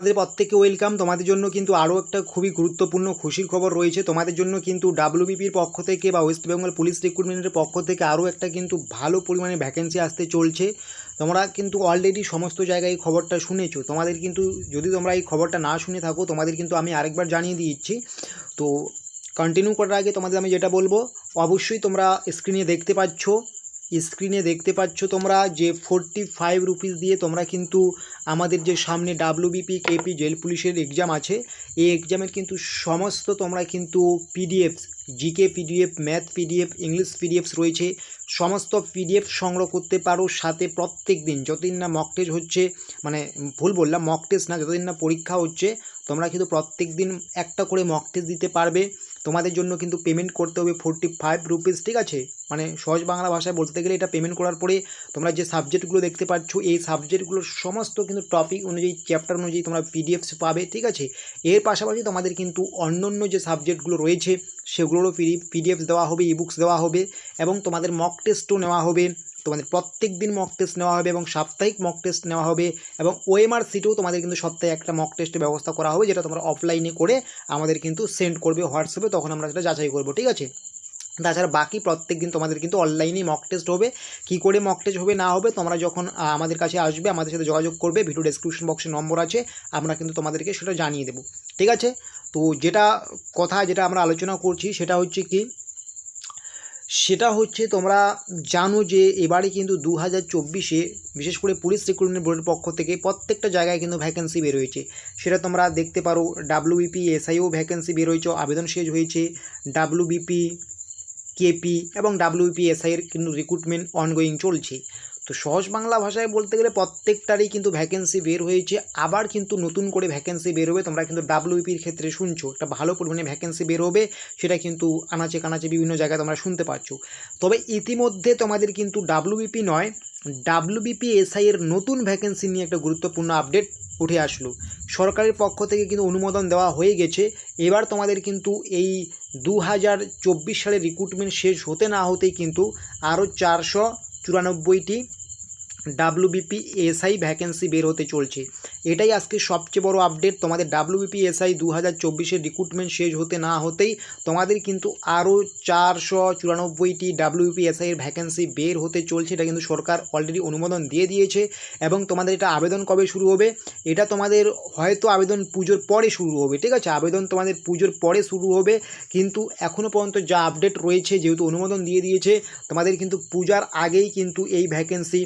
তোমাদের প্রত্যেককে ওয়েলকাম। তোমাদের জন্য কিন্তু আরও একটা খুবই গুরুত্বপূর্ণ খুশির খবর রয়েছে। তোমাদের জন্য কিন্তু ডাব্লিউবিপির পক্ষ থেকে বা ওয়েস্ট বেঙ্গল পুলিশ রিক্রুটমেন্টের পক্ষ থেকে আরও একটা কিন্তু ভালো পরিমাণে ভ্যাকেন্সি আসতে চলছে। তোমরা কিন্তু অলরেডি সমস্ত জায়গায় এই খবরটা শুনেছো। তোমাদের কিন্তু যদি তোমরা এই খবরটা না শুনে থাকো, তোমাদের কিন্তু আমি আরেকবার জানিয়ে দিচ্ছি। তো কন্টিনিউ করার আগে তোমাদের আমি যেটা বলবো, অবশ্যই তোমরা স্ক্রিনে দেখতে পাচ্ছ তোমরা যে 45 রুপিস দিয়ে তোমরা কিন্তু আমাদের যে সামনে ডাব্লিউবিপি কেপি জেল পুলিশের এক্সাম আছে, এই এক্সামের কিন্তু সমস্ত তোমরা কিন্তু PDF, GK PDF, math PDF, English PDFs রয়েছে, সমস্ত পিডিএফ সংগ্রহ করতে পারো। সাথে প্রত্যেক দিন যতদিন না মক টেস্ট হচ্ছে, মানে ভুল বললাম, মক টেস্ট না, যতদিন না পরীক্ষা হচ্ছে তোমরা কিন্তু প্রত্যেক দিন একটা করে মক টেস্ট দিতে পারবে। তোমাদের জন্য কিন্তু পেমেন্ট করতে হবে 45 রুপিস, ঠিক আছে? মানে সহজ বাংলা ভাষায় বলতে গেলে এটা পেমেন্ট করার পরে তোমরা যে সাবজেক্টগুলো দেখতে পাচ্ছ, এই সাবজেক্টগুলোর সমস্ত কিন্তু টপিক অনুযায়ী, চ্যাপ্টার অনুযায়ী তোমরা পিডিএফস পাবে, ঠিক আছে? এর পাশাপাশি তোমাদের কিন্তু অন্য যে সাবজেক্টগুলো রয়েছে সেগুলোরও পিডিএফস দেওয়া হবে, ইবুকস দেওয়া হবে, এবং তোমাদের মক টেস্টও নেওয়া হবে। তোমাদের প্রত্যেক দিন মক টেস্ট নেওয়া হবে এবং সাপ্তাহিক মক টেস্ট নেওয়া হবে, এবং ওএমআর সিটেও তোমাদের কিন্তু সপ্তাহে একটা মক টেস্টের ব্যবস্থা করা হবে, যেটা তোমরা অফলাইনে করে আমাদের কিন্তু সেন্ড করবে হোয়াটসঅ্যাপে, তখন আমরা সেটা যাচাই করবো, ঠিক আছে? তাছাড়া বাকি প্রত্যেক দিন তোমাদের কিন্তু অনলাইনেই মক টেস্ট হবে। কী করে মক টেস্ট হবে না হবে তোমরা যখন আমাদের কাছে আসবে, আমাদের সাথে যোগাযোগ করবে, ভিডিও ডেসক্রিপশন বক্সে নম্বর আছে, আমরা কিন্তু তোমাদেরকে সেটা জানিয়ে দেবো, ঠিক আছে? তো যেটা আমরা আলোচনা করছি সেটা হচ্ছে তোমরা জানো যে এবারে কিন্তু 2024-এ বিশেষ করে পুলিশ রিক্রুটমেন্ট বোর্ডের পক্ষ থেকে প্রত্যেকটা জায়গায় কিন্তু ভ্যাকেন্সি বের হয়েছে। সেটা তোমরা দেখতে পারো, ডাব্লিউবিপি এসআইও ভ্যাকেন্সি বের হয়েছে, আবেদন শেষ হয়েছে। ডাব্লিউবিপি কেপি এবং ডাব্লিউবিপি এসআইয়ের কিন্তু রিক্রুটমেন্ট অনগোয়িং চলছে। তো সহজ বাংলা ভাষায় বলতে গেলে প্রত্যেকটারই কিন্তু ভ্যাকেন্সি বের হয়েছে, আবার কিন্তু নতুন করে ভ্যাকেন্সি বের হবে। তোমরা কিন্তু ডাব্লিউবিপির ক্ষেত্রে শুনছো একটা ভালো পরিমাণে ভ্যাকেন্সি বের হবে, সেটা কিন্তু আনাচে কানাচে বিভিন্ন জায়গায় তোমরা শুনতে পাচ্ছ। তবে ইতিমধ্যে তোমাদের কিন্তু ডাব্লিউবিপি নয়, ডাব্লিউবিপি এসআইয়ের নতুন ভ্যাকেন্সি নিয়ে একটা গুরুত্বপূর্ণ আপডেট উঠে আসলো। সরকারের পক্ষ থেকে কিন্তু অনুমোদন দেওয়া হয়ে গেছে। এবার তোমাদের কিন্তু এই 2024 সালের রিক্রুটমেন্ট শেষ হতে না হতেই কিন্তু আরও 494টি ডাব্লিউবিপি এসআই ভ্যাকেন্সি বের হতে চলছে। এটাই আজকে সবচেয়ে বড় আপডেট। তোমাদের ডাব্লিউবিপি এসআই 2024-এর রিক্রুটমেন্ট শেষ হতে না হতেই তোমাদের কিন্তু আরও 494টি ডাব্লিউবিপি এসআইয়ের ভ্যাকেন্সি বের হতে চলছে। এটা কিন্তু সরকার অলরেডি অনুমোদন দিয়ে দিয়েছে। এবং তোমাদের এটা আবেদন কবে শুরু হবে? এটা তোমাদের হয়তো আবেদন পুজোর পরে শুরু হবে, ঠিক আছে? আবেদন তোমাদের পুজোর পরে শুরু হবে, কিন্তু এখনও পর্যন্ত যা আপডেট রয়েছে, যেহেতু অনুমোদন দিয়ে দিয়েছে, তোমাদের কিন্তু পূজার আগেই কিন্তু এই ভ্যাকেন্সি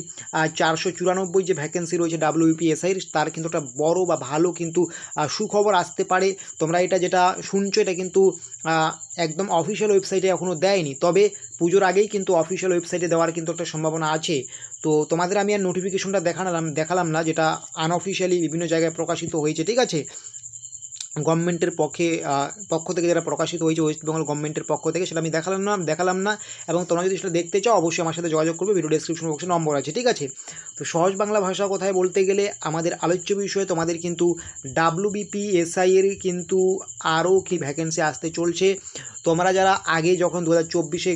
494 যে ভ্যাকেন্সি রয়েছে ডাব্লিউবিপি এসআইয়ের, তার কিন্তু একটা বড় বা ভালো কিন্তু সুখবর আসতে পারে। তোমরা এটা যেটা শুনছো এটা কিন্তু একদম অফিসিয়াল ওয়েবসাইটে এখনও দেয়নি, তবে পুজোর আগেই কিন্তু অফিসিয়াল ওয়েবসাইটে দেওয়ার কিন্তু একটা সম্ভাবনা আছে। তো তোমাদের আমি আর নোটিফিকেশনটা দেখালাম না, যেটা আনঅফিসিয়ালি বিভিন্ন জায়গায় প্রকাশিত হয়েছে, ঠিক আছে? গভর্নমেন্টের পক্ষ থেকে যেটা প্রকাশিত হয়েছে, ওয়েস্ট বেঙ্গল গভর্নমেন্টের পক্ষ থেকে, সেটা আমি দেখালাম না। এবং তোমরা যদি সেটা দেখতে চাও অবশ্যই আমার সাথে যোগাযোগ করবে, ভিডিও ডেসক্রিপশন বক্সে নম্বর আছে, ঠিক আছে? তো সহজ বাংলা ভাষা কথায় বলতে গেলে আমাদের আলোচ্য বিষয়ে তোমাদের কিন্তু ডাব্লিউবিপি এসআইয়ের কিন্তু আরও কি ভ্যাকেন্সি আসতে চলছে। তোমরা যারা আগে যখন 2024-এ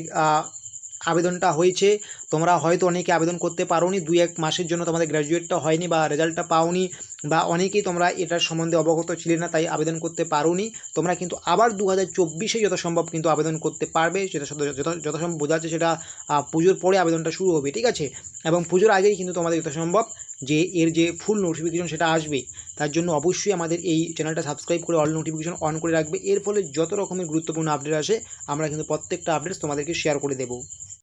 আবেদনটা হয়েছে, তোমরা হয়তো অনেকে আবেদন করতে পারোনি, 2-1 মাসের জন্য তোমাদের গ্র্যাজুয়েটটা হয়নি বা রেজাল্টটা পাওনি, বা অনেকেই তোমরা এটার সম্বন্ধে অবগত ছিলে না, তাই আবেদন করতে পারোনি। তোমরা কিন্তু আবার 2024-এ যথাসম্ভব কিন্তু আবেদন করতে পারবে। সেটা যথাসম্ভব বোঝা যাচ্ছে সেটা পুজোর পরে আবেদনটা শুরু হবে, ঠিক আছে? এবং পুজোর আগেই কিন্তু তোমাদের যথাসম্ভব যে এর যে ফুল নোটিফিকেশন সেটা আসবে। তার জন্য অবশ্যই আমাদের এই চ্যানেলটা সাবস্ক্রাইব করে অল নোটিফিকেশন অন করে রাখবে। এর ফলে যত রকমের গুরুত্বপূর্ণ আপডেট আসে আমরা কিন্তু প্রত্যেকটা আপডেটস তোমাদেরকে শেয়ার করে দেবো।